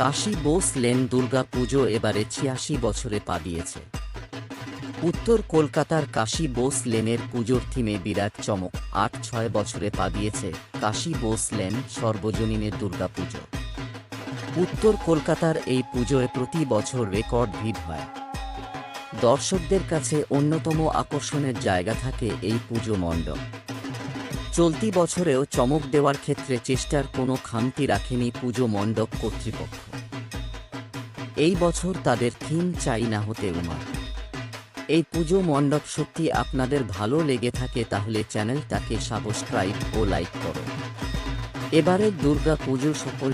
Kashi Bose lane Durga পুজো এবারে ৮৬ বছরে পা দিয়েছে। উত্তর কলকাতার কাশী বোস লেনের পুজোর থিমে বিরাট চমক। ৮-৬ বছরে পা দিয়েছে কাশী বোস লেন সর্বজনীনের দুর্গা পুজো। উত্তর কলকাতার এই পুজোয় প্রতি বছর রেকর্ড ভিড় হয়। দর্শকদের কাছে অন্যতম আকর্ষণের জায়গা থাকে এই পুজো মণ্ডপ। চলতি বছরেও চমক দেওয়ার ক্ষেত্রে চেষ্টার কোনো খামতি রাখেনি পুজো মণ্ডপ কর্তৃপক্ষ। এই বছর তাদের থিম চাই না হতে উমা। এই পুজো মণ্ডপ সত্যি আপনাদের ভালো লেগে থাকে তাহলে চ্যানেলটাকে সাবস্ক্রাইব ও লাইক করো। এবারের দুর্গা পুজো সকল